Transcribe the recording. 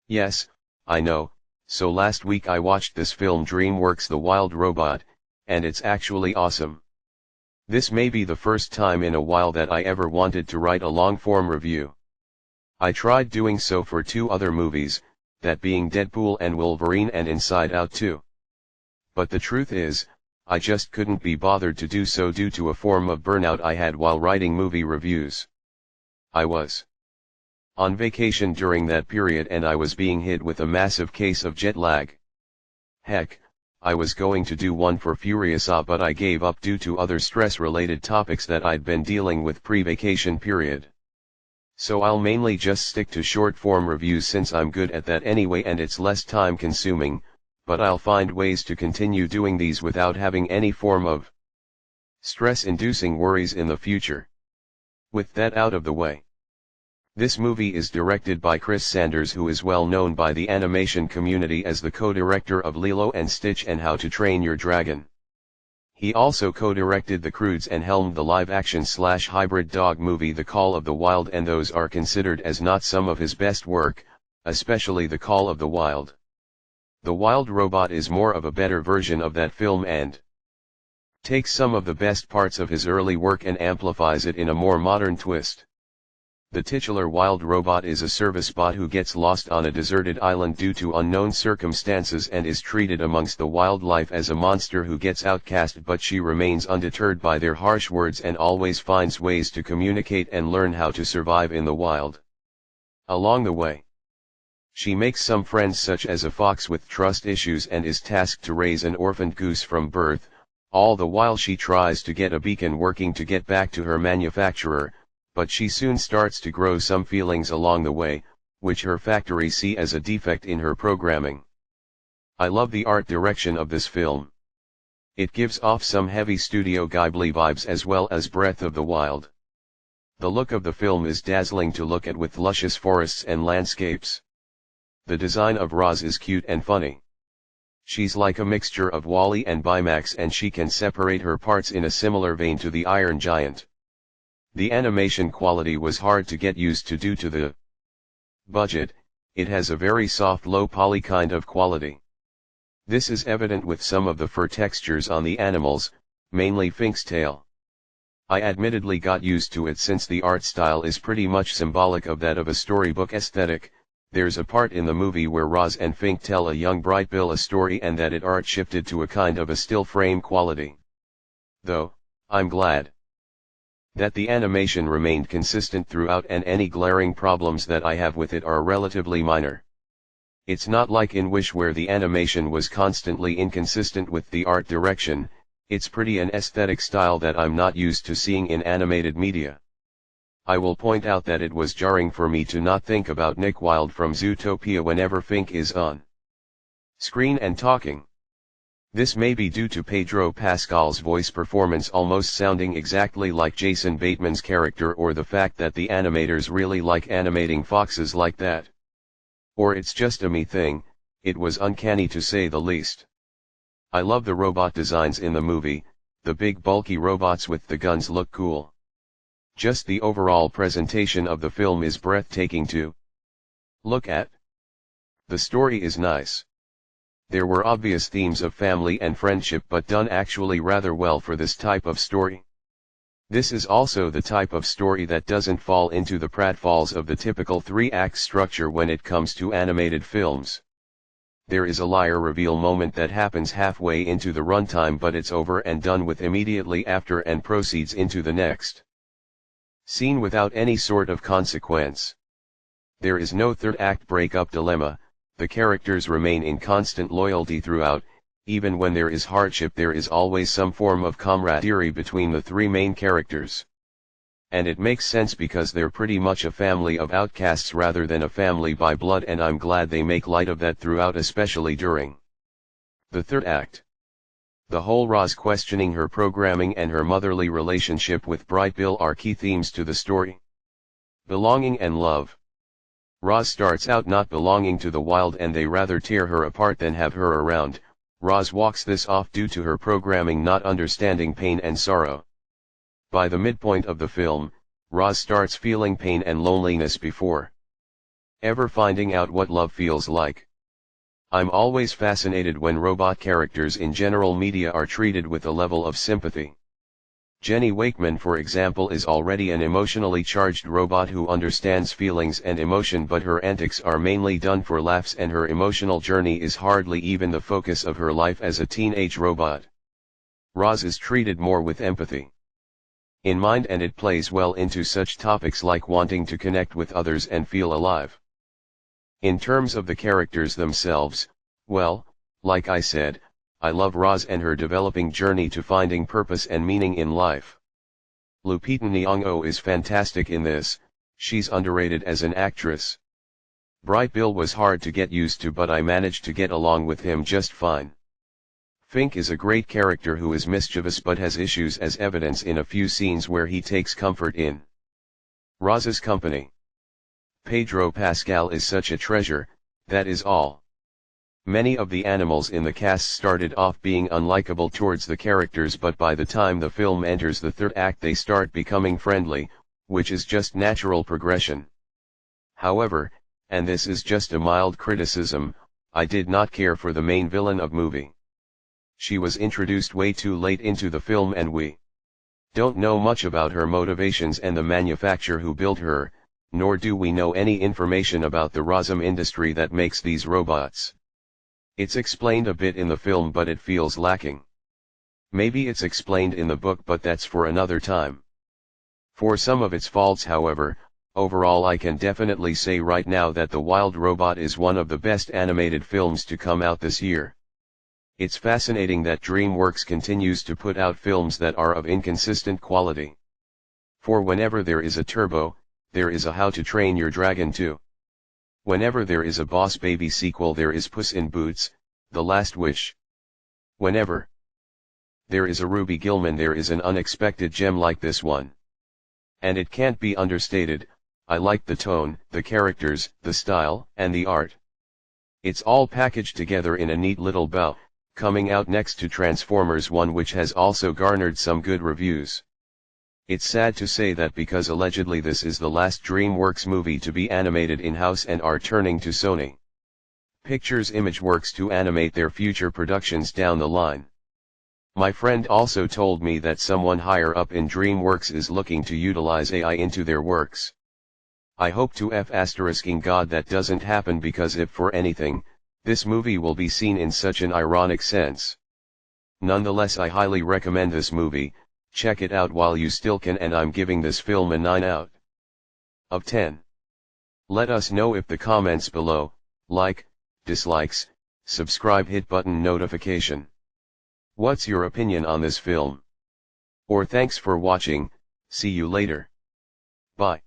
Yes, I know, so last week I watched this film DreamWorks The Wild Robot, and it's actually awesome. This may be the first time in a while that I ever wanted to write a long-form review. I tried doing so for two other movies, that being Deadpool and Wolverine and Inside Out 2. But the truth is, I just couldn't be bothered to do so due to a form of burnout I had while writing movie reviews. I was on vacation during that period and I was being hit with a massive case of jet lag. Heck, I was going to do one for Furiosa but I gave up due to other stress-related topics that I'd been dealing with pre-vacation period. So I'll mainly just stick to short-form reviews since I'm good at that anyway and it's less time-consuming, but I'll find ways to continue doing these without having any form of stress-inducing worries in the future. With that out of the way. This movie is directed by Chris Sanders, who is well known by the animation community as the co-director of Lilo and Stitch and How to Train Your Dragon. He also co-directed The Croods and helmed the live-action/hybrid dog movie The Call of the Wild, and those are considered as not some of his best work, especially The Call of the Wild. The Wild Robot is more of a better version of that film and takes some of the best parts of his early work and amplifies it in a more modern twist. The titular Wild Robot is a service bot who gets lost on a deserted island due to unknown circumstances and is treated amongst the wildlife as a monster who gets outcast, but she remains undeterred by their harsh words and always finds ways to communicate and learn how to survive in the wild. Along the way, she makes some friends such as a fox with trust issues and is tasked to raise an orphaned goose from birth, all the while she tries to get a beacon working to get back to her manufacturer, but she soon starts to grow some feelings along the way, which her factory see as a defect in her programming. I love the art direction of this film. It gives off some heavy Studio Ghibli vibes as well as Breath of the Wild. The look of the film is dazzling to look at with luscious forests and landscapes. The design of Roz is cute and funny. She's like a mixture of Wall-E and Baymax and she can separate her parts in a similar vein to the Iron Giant. The animation quality was hard to get used to due to the budget. It has a very soft low poly kind of quality. This is evident with some of the fur textures on the animals, mainly Fink's tail. I admittedly got used to it since the art style is pretty much symbolic of that of a storybook aesthetic. There's a part in the movie where Roz and Fink tell a young Bright Bill a story and that art shifted to a kind of a still frame quality. Though, I'm glad that the animation remained consistent throughout and any glaring problems that I have with it are relatively minor. It's not like in Wish where the animation was constantly inconsistent with the art direction. It's pretty an aesthetic style that I'm not used to seeing in animated media. I will point out that it was jarring for me to not think about Nick Wilde from Zootopia whenever Fink is on screen and talking. This may be due to Pedro Pascal's voice performance almost sounding exactly like Jason Bateman's character, or the fact that the animators really like animating foxes like that. Or it's just a me thing. It was uncanny to say the least. I love the robot designs in the movie. The big bulky robots with the guns look cool. Just the overall presentation of the film is breathtaking to look at. The story is nice. There were obvious themes of family and friendship but done actually rather well for this type of story. This is also the type of story that doesn't fall into the pratfalls of the typical three-act structure when it comes to animated films. There is a liar reveal moment that happens halfway into the runtime but it's over and done with immediately after and proceeds into the next scene without any sort of consequence. There is no third-act breakup dilemma. The characters remain in constant loyalty throughout. Even when there is hardship there is always some form of camaraderie between the three main characters. And it makes sense because they're pretty much a family of outcasts rather than a family by blood, and I'm glad they make light of that throughout, especially during the third act. The whole Roz questioning her programming and her motherly relationship with Bright Bill are key themes to the story. Belonging and love. Roz starts out not belonging to the wild and they rather tear her apart than have her around. Roz walks this off due to her programming not understanding pain and sorrow. By the midpoint of the film, Roz starts feeling pain and loneliness before Ever finding out what love feels like? I'm always fascinated when robot characters in general media are treated with a level of sympathy. Jenny Wakeman, for example, is already an emotionally charged robot who understands feelings and emotion, but her antics are mainly done for laughs and her emotional journey is hardly even the focus of her life as a teenage robot. Roz is treated more with empathy in mind, and it plays well into such topics like wanting to connect with others and feel alive. In terms of the characters themselves, well, like I said, I love Roz and her developing journey to finding purpose and meaning in life. Lupita Nyong'o is fantastic in this, she's underrated as an actress. Bright Bill was hard to get used to, but I managed to get along with him just fine. Fink is a great character who is mischievous but has issues, as evidence in a few scenes where he takes comfort in Roz's company. Pedro Pascal is such a treasure, that is all. Many of the animals in the cast started off being unlikable towards the characters, but by the time the film enters the third act they start becoming friendly, which is just natural progression. However, and this is just a mild criticism, I did not care for the main villain of movie. She was introduced way too late into the film and we don't know much about her motivations and the manufacturer who built her, nor do we know any information about the Rozum industry that makes these robots. It's explained a bit in the film but it feels lacking. Maybe it's explained in the book, but that's for another time. For some of its faults, however, overall I can definitely say right now that The Wild Robot is one of the best animated films to come out this year. It's fascinating that DreamWorks continues to put out films that are of inconsistent quality. For whenever there is a Turbo, there is a How to Train Your Dragon 2. Whenever there is a Boss Baby sequel, there is Puss in Boots: The Last Wish. Whenever there is a Ruby Gillman, there is an unexpected gem like this one. And it can't be understated, I like the tone, the characters, the style, and the art. It's all packaged together in a neat little bow, coming out next to Transformers 1, which has also garnered some good reviews. It's sad to say that because allegedly this is the last DreamWorks movie to be animated in-house and are turning to Sony Pictures Imageworks to animate their future productions down the line. My friend also told me that someone higher up in DreamWorks is looking to utilize AI into their works. I hope to **ing God that doesn't happen, because if for anything, this movie will be seen in such an ironic sense. Nonetheless, I highly recommend this movie. Check it out while you still can, and I'm giving this film a 9 out of 10. Let us know if the comments below, like, dislikes, subscribe, hit button notification. What's your opinion on this film? Or thanks for watching, see you later. Bye.